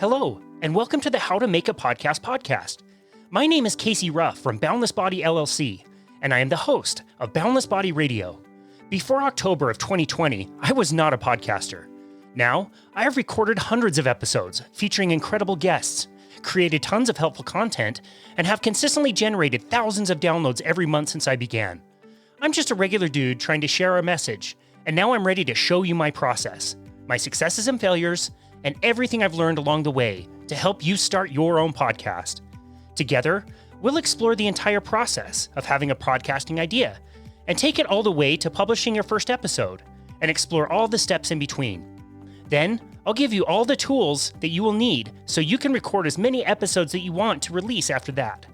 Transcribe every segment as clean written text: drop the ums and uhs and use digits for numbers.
Hello, and welcome to the How to Make a podcast. My name is Casey Ruff from Boundless Body LLC, and I am the host of Boundless Body Radio. Before October of 2020, I was not a podcaster. Now, I have recorded hundreds of episodes featuring incredible guests, created tons of helpful content, and have consistently generated thousands of downloads every month since I began. I'm just a regular dude trying to share a message, and now I'm ready to show you my process, my successes and failures, and everything I've learned along the way to help you start your own podcast. Together, we'll explore the entire process of having a podcasting idea and take it all the way to publishing your first episode and explore all the steps in between. Then, I'll give you all the tools that you will need so you can record as many episodes that you want to release after that.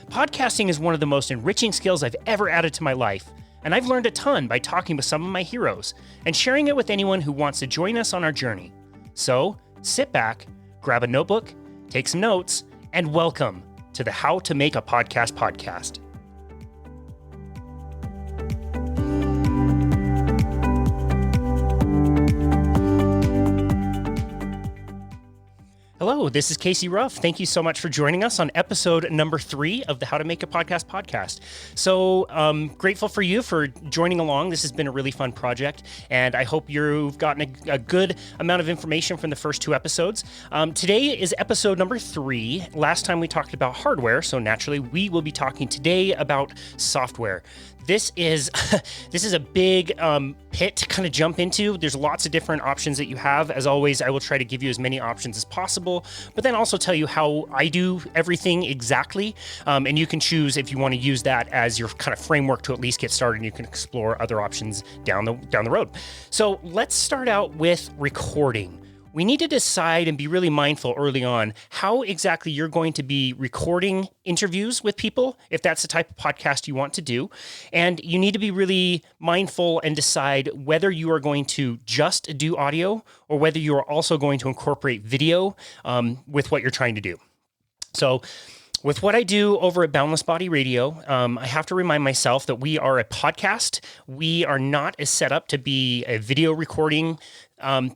Podcasting is one of the most enriching skills I've ever added to my life, and I've learned a ton by talking with some of my heroes and sharing it with anyone who wants to join us on our journey. So, sit back, grab a notebook, take some notes, and welcome to the How to Make a podcast. Hello, this is Casey Ruff. Thank you so much for joining us on episode number 3 of the How to Make a podcast. So grateful for you for joining along. This has been a really fun project, and I hope you've gotten a good amount of information from the first 2 episodes. Today is episode number 3. Last time we talked about hardware, so naturally we will be talking today about software. This is a big pit to kind of jump into. There's lots of different options that you have. As always, I will try to give you as many options as possible, but then also tell you how I do everything exactly. And you can choose if you want to use that as your kind of framework to at least get started, and you can explore other options down the road. So let's start out with recording. We need to decide and be really mindful early on how exactly you're going to be recording interviews with people, if that's the type of podcast you want to do. And you need to be really mindful and decide whether you are going to just do audio or whether you are also going to incorporate video with what you're trying to do. So, with what I do over at Boundless Body Radio, I have to remind myself that we are a podcast. We are not as set up to be a video recording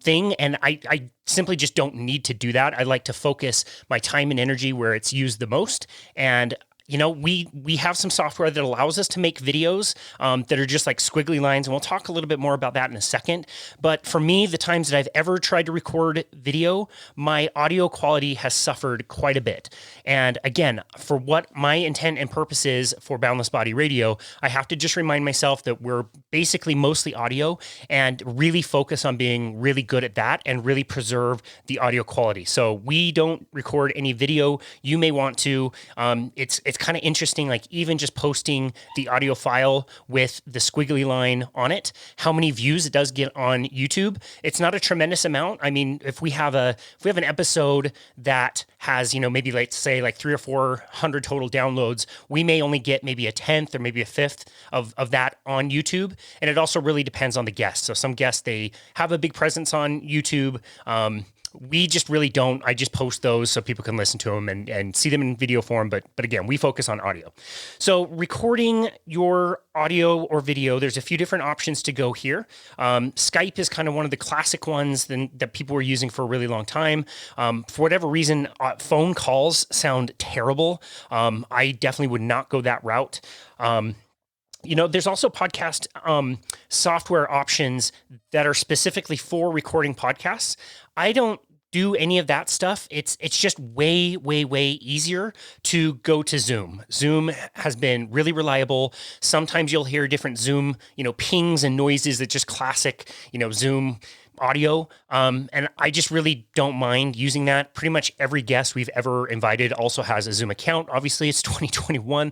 thing, and I simply just don't need to do that. I like to focus my time and energy where it's used the most, and we have some software that allows us to make videos that are just like squiggly lines, and we'll talk a little bit more about that in a second. But for me, the times that I've ever tried to record video, my audio quality has suffered quite a bit. And again, for what my intent and purpose is for Boundless Body Radio, I have to just remind myself that we're basically mostly audio and really focus on being really good at that and really preserve the audio quality. So we don't record any video. You may want to. It's kind of interesting, like even just posting the audio file with the squiggly line on it, how many views it does get on YouTube. It's not a tremendous amount. I mean, if we have an episode that has, maybe let's say like 300 or 400 total downloads, we may only get maybe a 10th or maybe a 5th of that on YouTube. And it also really depends on the guest. So some guests, they have a big presence on YouTube. We just really don't. I just post those so people can listen to them and see them in video form. But again, we focus on audio. So recording your audio or video, there's a few different options to go here. Skype is kind of one of the classic ones that people were using for a really long time. For whatever reason, phone calls sound terrible. I definitely would not go that route. There's also podcast software options that are specifically for recording podcasts. I don't do any of that stuff. It's just way, way, way easier to go to Zoom. Zoom has been really reliable. Sometimes you'll hear different Zoom, pings and noises that just classic, Zoom audio. And I just really don't mind using that. Pretty much every guest we've ever invited also has a Zoom account. Obviously, it's 2021.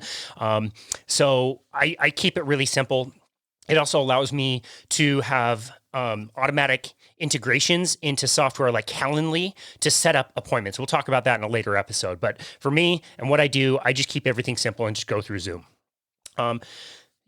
So I keep it really simple. It also allows me to have automatic integrations into software like Calendly to set up appointments. We'll talk about that in a later episode. But for me and what I do, I just keep everything simple and just go through Zoom.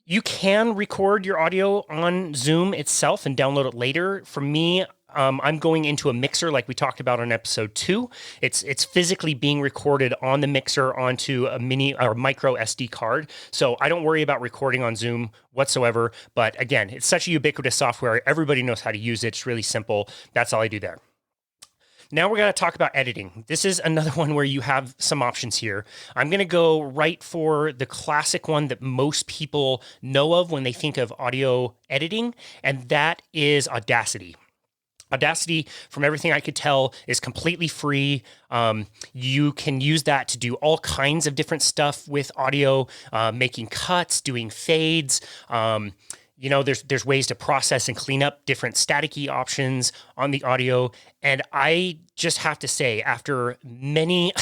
You can record your audio on Zoom itself and download it later. For me, I'm going into a mixer like we talked about on episode 2. It's physically being recorded on the mixer onto a mini or micro SD card. So I don't worry about recording on Zoom whatsoever. But again, it's such a ubiquitous software. Everybody knows how to use it. It's really simple. That's all I do there. now we're going to talk about editing. This is another one where you have some options here. I'm going to go right for the classic one that most people know of when they think of audio editing, and that is Audacity. Audacity, from everything I could tell, is completely free. You can use that to do all kinds of different stuff with audio, making cuts, doing fades. There's ways to process and clean up different staticky options on the audio. And I just have to say, after many,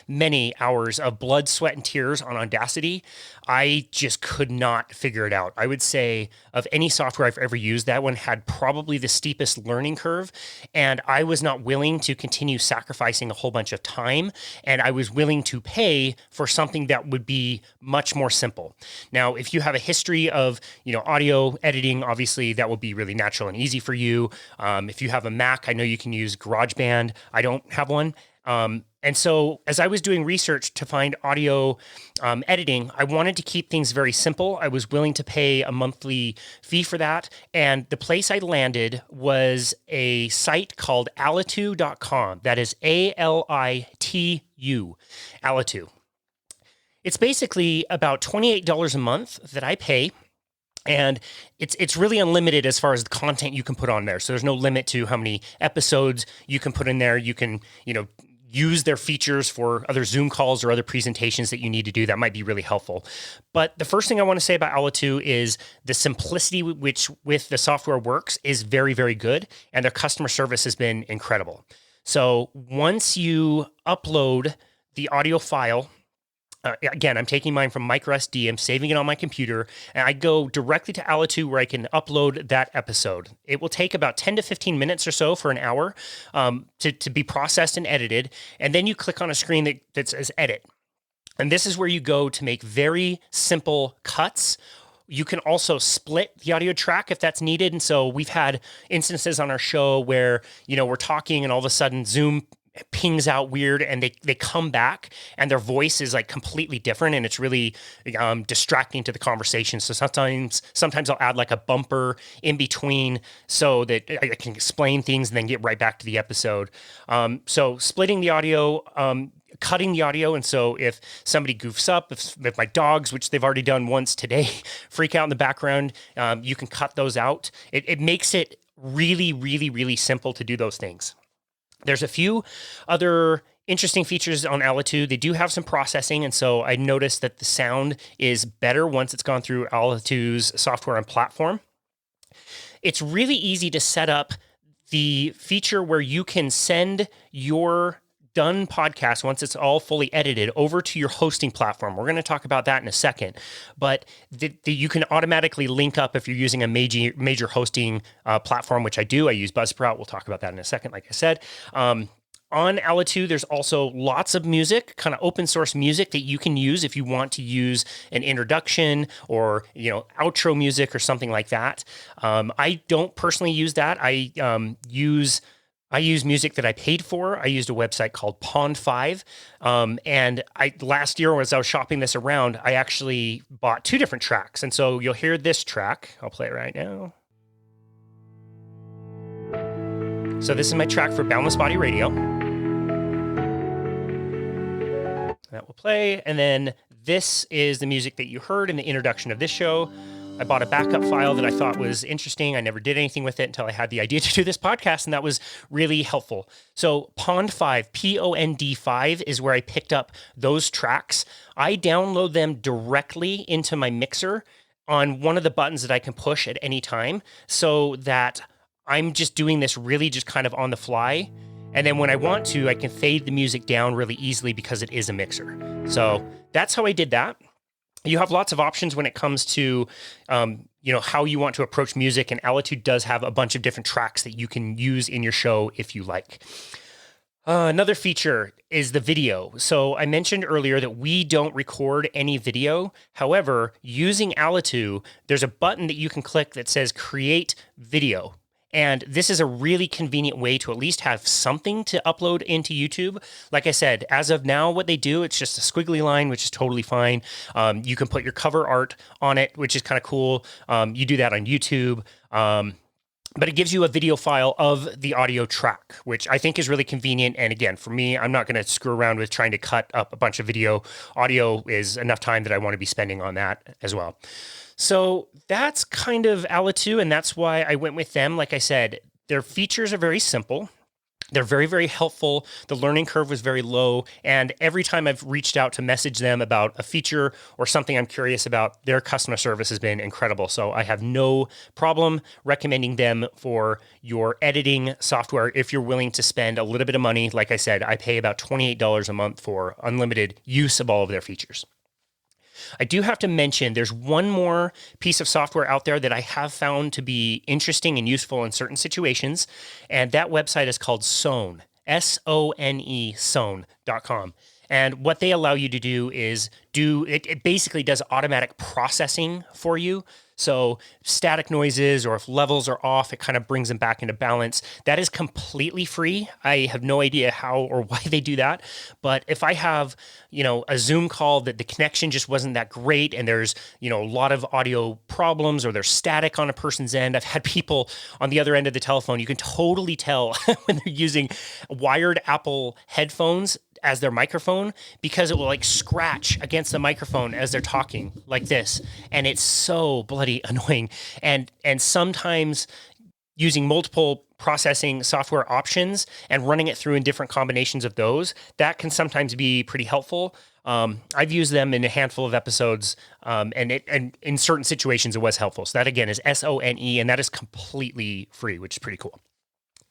many hours of blood, sweat, and tears on Audacity, I just could not figure it out. I would say of any software I've ever used, that one had probably the steepest learning curve. And I was not willing to continue sacrificing a whole bunch of time. And I was willing to pay for something that would be much more simple. Now, if you have a history of, audio editing, obviously that will be really natural and easy for you. If you have a Mac, I know you can use GarageBand. I don't have one. And so as I was doing research to find audio editing, I wanted to keep things very simple. I was willing to pay a monthly fee for that. And the place I landed was a site called Alitu.com. That is Alitu, Alitu. It's basically about $28 a month that I pay. And it's really unlimited as far as the content you can put on there. So there's no limit to how many episodes you can put in there. You can, use their features for other Zoom calls or other presentations that you need to do. That might be really helpful. But the first thing I want to say about Alitu is the simplicity which with the software works is very, very good. And their customer service has been incredible. So once you upload the audio file, again, I'm taking mine from microSD, I'm saving it on my computer, and I go directly to Alitu where I can upload that episode. It will take about 10 to 15 minutes or so for an hour to be processed and edited, and then you click on a screen that says Edit. And this is where you go to make very simple cuts. You can also split the audio track if that's needed, and so we've had instances on our show where, we're talking and all of a sudden Zoom pings out weird and they come back and their voice is like completely different and it's really distracting to the conversation. So sometimes I'll add like a bumper in between so that I can explain things and then get right back to the episode. So splitting the audio, cutting the audio. And so if somebody goofs up, if my dogs, which they've already done once today, freak out in the background, you can cut those out. It makes it really, really, really simple to do those things. There's a few other interesting features on Alitu. They do have some processing, and so I noticed that the sound is better once it's gone through Alitu's software and platform. It's really easy to set up the feature where you can send your done podcast, once it's all fully edited, over to your hosting platform. We're going to talk about that in a second, but you can automatically link up if you're using a major hosting platform, which I do. I use Buzzsprout. We'll talk about that in a second, like I said. On Alitu, there's also lots of music, kind of open source music that you can use if you want to use an introduction or, outro music or something like that. I don't personally use that. I use music that I paid for. I used a website called Pond5. And last year as I was shopping this around, I actually bought 2 different tracks. And so you'll hear this track. I'll play it right now. So this is my track for Boundless Body Radio. That will play. And then this is the music that you heard in the introduction of this show. I bought a backup file that I thought was interesting. I never did anything with it until I had the idea to do this podcast, and that was really helpful. So Pond5, Pond5 is where I picked up those tracks. I download them directly into my mixer on one of the buttons that I can push at any time so that I'm just doing this really just kind of on the fly. And then when I want to, I can fade the music down really easily because it is a mixer. So that's how I did that. You have lots of options when it comes to, how you want to approach music, and Alitu does have a bunch of different tracks that you can use in your show if you like. Another feature is the video. So I mentioned earlier that we don't record any video. However, using Alitu, there's a button that you can click that says Create Video. And this is a really convenient way to at least have something to upload into YouTube. Like I said, as of now, what they do, it's just a squiggly line, which is totally fine. You can put your cover art on it, which is kind of cool. You do that on YouTube. but it gives you a video file of the audio track, which I think is really convenient. And again, for me, I'm not going to screw around with trying to cut up a bunch of video. Audio is enough time that I want to be spending on that as well. So that's kind of Alitu, and that's why I went with them. Like I said, their features are very simple. They're very, very helpful. The learning curve was very low. And every time I've reached out to message them about a feature or something I'm curious about, their customer service has been incredible. So I have no problem recommending them for your editing software if you're willing to spend a little bit of money. Like I said, I pay about $28 a month for unlimited use of all of their features. I do have to mention there's one more piece of software out there that I have found to be interesting and useful in certain situations, and that website is called Sone, S-O-N-E, Sone.com. And what they allow you to do is it basically does automatic processing for you. So static noises or if levels are off, it kind of brings them back into balance. That is completely free. I have no idea how or why they do that. But if I have, a Zoom call that the connection just wasn't that great and there's, a lot of audio problems or there's static on a person's end, I've had people on the other end of the telephone, you can totally tell when they're using wired Apple headphones as their microphone because it will like scratch against the microphone as they're talking like this. And it's so bloody annoying. And sometimes using multiple processing software options and running it through in different combinations of those, that can sometimes be pretty helpful. I've used them in a handful of episodes, and in certain situations it was helpful. So that again is S-O-N-E, and that is completely free, which is pretty cool.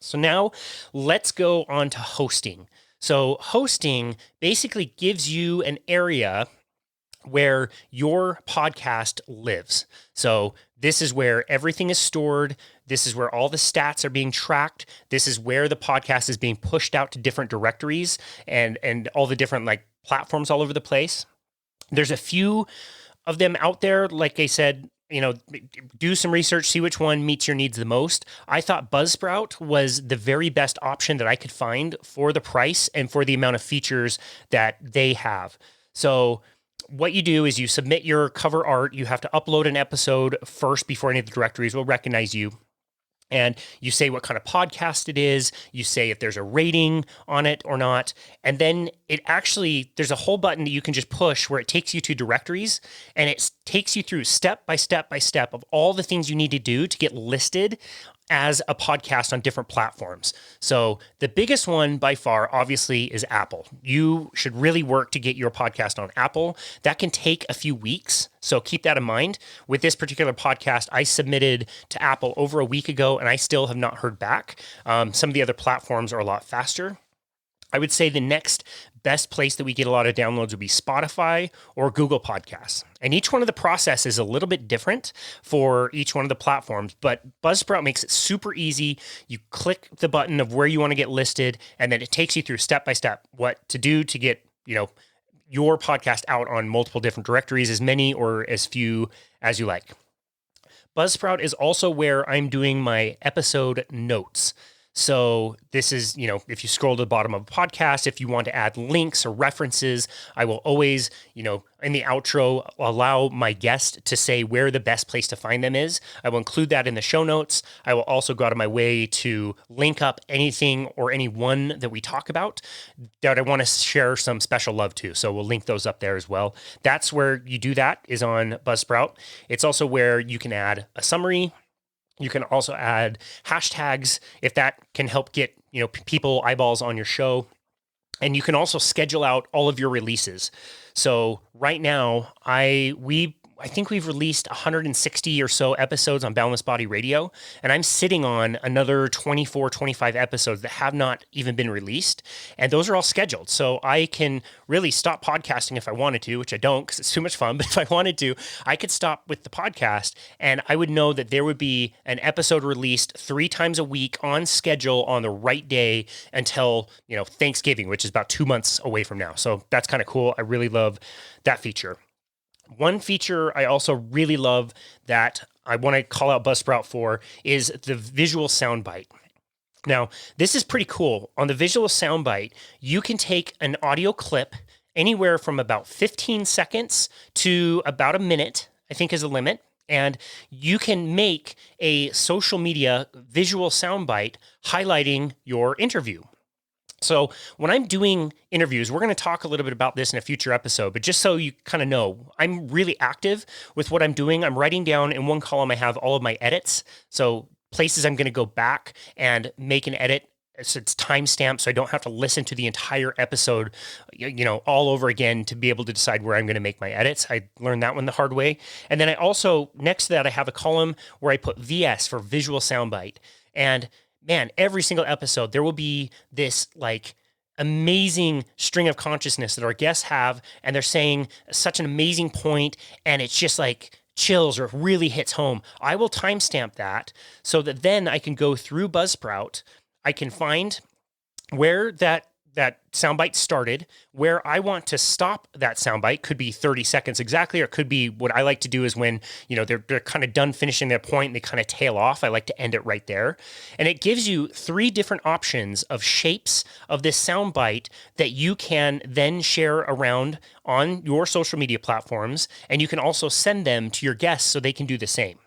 So now let's go on to hosting. So hosting basically gives you an area where your podcast lives. So this is where everything is stored. This is where all the stats are being tracked. This is where the podcast is being pushed out to different directories and all the different like platforms all over the place. There's a few of them out there. Like I said, do some research, see which one meets your needs the most. I thought Buzzsprout was the very best option that I could find for the price and for the amount of features that they have. So what you do is you submit your cover art. You have to upload an episode first before any of the directories will recognize you. And you say what kind of podcast it is. You say if there's a rating on it or not. And then there's a whole button that you can just push where it takes you to directories and it takes you through step by step by step of all the things you need to do to get listed as a podcast on different platforms. So the biggest one by far, obviously, is Apple. You should really work to get your podcast on Apple. That can take a few weeks. So keep that in mind. With this particular podcast, I submitted to Apple over a week ago, and I still have not heard back. Some of the other platforms are a lot faster. I would say the next best place that we get a lot of downloads would be Spotify or Google Podcasts. And each one of the process is a little bit different for each one of the platforms, but Buzzsprout makes it super easy. You click the button of where you want to get listed, and then it takes you through step by step what to do to get, your podcast out on multiple different directories, as many or as few as you like. Buzzsprout is also where I'm doing my episode notes. So this is, if you scroll to the bottom of a podcast, if you want to add links or references, I will always, in the outro, allow my guest to say where the best place to find them is. I will include that in the show notes. I will also go out of my way to link up anything or anyone that we talk about that I want to share some special love to. So we'll link those up there as well. That's where you do that, is on Buzzsprout. It's also where you can add a summary. You can also add hashtags if that can help get, people eyeballs on your show. And you can also schedule out all of your releases. So right now, I think we've released 160 or so episodes on Boundless Body Radio, and I'm sitting on another 24, 25 episodes that have not even been released, and those are all scheduled. So I can really stop podcasting if I wanted to, which I don't because it's too much fun, but if I wanted to, I could stop with the podcast, and I would know that there would be an episode released 3 times a week on schedule on the right day until, Thanksgiving, which is about 2 months away from now. So that's kind of cool. I really love that feature. One feature I also really love that I want to call out Buzzsprout for is the visual soundbite. Now, this is pretty cool. On the visual soundbite, you can take an audio clip anywhere from about 15 seconds to about a minute, I think is a limit. And you can make a social media visual soundbite highlighting your interview. So when I'm doing interviews, we're going to talk a little bit about this in a future episode, but just so you kind of know, I'm really active with what I'm doing. I'm writing down in one column, I have all of my edits. So places I'm going to go back and make an edit. So it's timestamped, so I don't have to listen to the entire episode, all over again to be able to decide where I'm going to make my edits. I learned that one the hard way. And then I also, next to that, I have a column where I put VS for visual soundbite. And man, every single episode, there will be this amazing string of consciousness that our guests have, and they're saying such an amazing point, and it's just chills or really hits home. I will timestamp that so that then I can go through Buzzsprout. I can find where that soundbite started, where I want to stop that soundbite. Could be 30 seconds exactly, or it could be what I like to do is when, they're kind of done finishing their point and they kind of tail off. I like to end it right there. And it gives you 3 different options of shapes of this soundbite that you can then share around on your social media platforms. And you can also send them to your guests so they can do the same.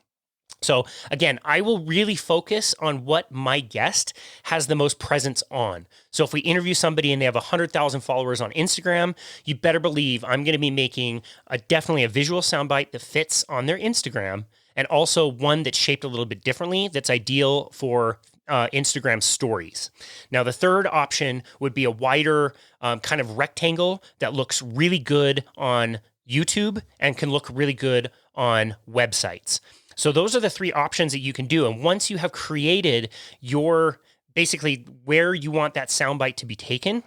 So again, I will really focus on what my guest has the most presence on. So if we interview somebody and they have 100,000 followers on Instagram, you better believe I'm going to be making definitely a visual soundbite that fits on their Instagram, and also one that's shaped a little bit differently that's ideal for Instagram stories. Now, the third option would be a wider kind of rectangle that looks really good on YouTube and can look really good on websites. So those are the 3 options that you can do. And once you have created your basically where you want that soundbite to be taken,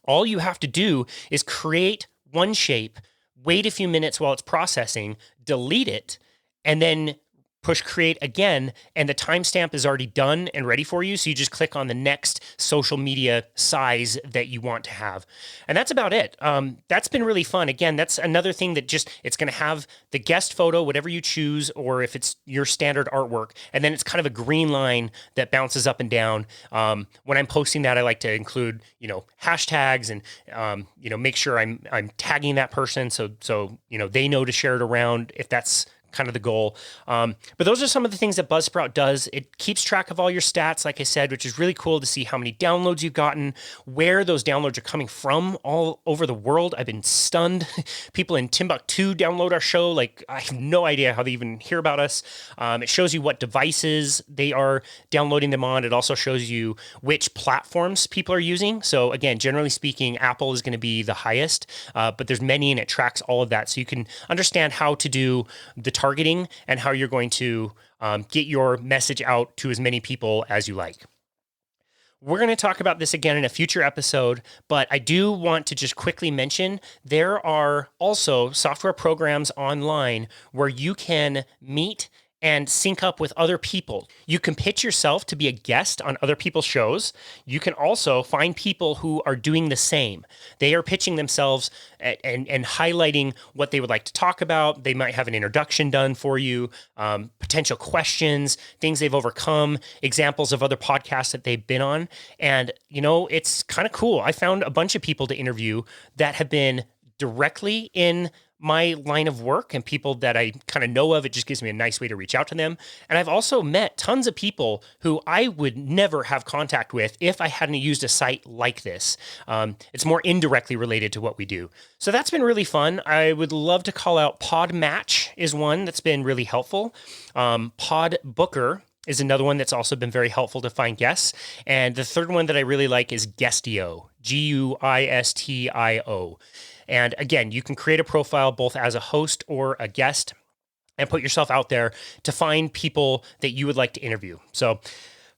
all you have to do is create one shape, wait a few minutes while it's processing, delete it, and then push create again, and the timestamp is already done and ready for you. So you just click on the next social media size that you want to have. And that's about it. That's been really fun. Again, that's another thing that it's going to have the guest photo, whatever you choose, or if it's your standard artwork. And then it's kind of a green line that bounces up and down. When I'm posting that, I like to include, hashtags and, make sure I'm tagging that person. So, they know to share it around if that's kind of the goal. But those are some of the things that Buzzsprout does. It keeps track of all your stats, like I said, which is really cool to see how many downloads you've gotten, where those downloads are coming from all over the world. I've been stunned. People in Timbuktu download our show. I have no idea how they even hear about us. It shows you what devices they are downloading them on. It also shows you which platforms people are using. So again, generally speaking, Apple is going to be the highest, but there's many, and it tracks all of that. So you can understand how to do the targeting and how you're going to get your message out to as many people as you like. We're going to talk about this again in a future episode, but I do want to just quickly mention there are also software programs online where you can meet and sync up with other people. You can pitch yourself to be a guest on other people's shows. You can also find people who are doing the same. They are pitching themselves and highlighting what they would like to talk about. They might have an introduction done for you, potential questions, things they've overcome, examples of other podcasts that they've been on. And, it's kind of cool. I found a bunch of people to interview that have been directly in my line of work and people that I kind of know of. It just gives me a nice way to reach out to them. And I've also met tons of people who I would never have contact with if I hadn't used a site like this. It's more indirectly related to what we do. So that's been really fun. I would love to call out Podmatch is one that's been really helpful. Podbooker is another one that's also been very helpful to find guests. And the third one that I really like is Guestio, Guistio. And again, you can create a profile both as a host or a guest and put yourself out there to find people that you would like to interview. So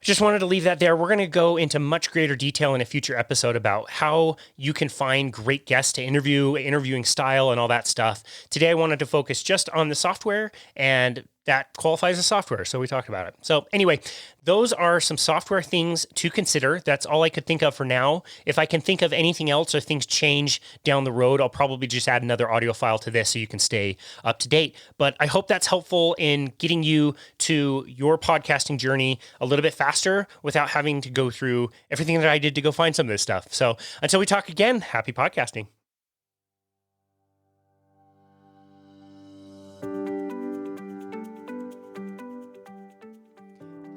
just wanted to leave that there. We're going to go into much greater detail in a future episode about how you can find great guests to interview, interviewing style, and all that stuff. Today, I wanted to focus just on the software, and that qualifies as software, so we talked about it. So anyway, those are some software things to consider. That's all I could think of for now. If I can think of anything else or things change down the road, I'll probably just add another audio file to this so you can stay up to date. But I hope that's helpful in getting you to your podcasting journey a little bit faster without having to go through everything that I did to go find some of this stuff. So until we talk again, happy podcasting.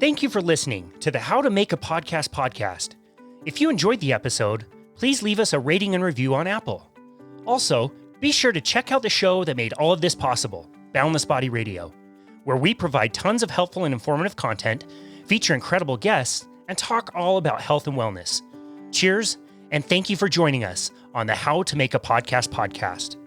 Thank you for listening to the How to Make a Podcast podcast. If you enjoyed the episode, please leave us a rating and review on Apple. Also, be sure to check out the show that made all of this possible, Boundless Body Radio, where we provide tons of helpful and informative content, feature incredible guests, and talk all about health and wellness. Cheers, and thank you for joining us on the How to Make a Podcast podcast.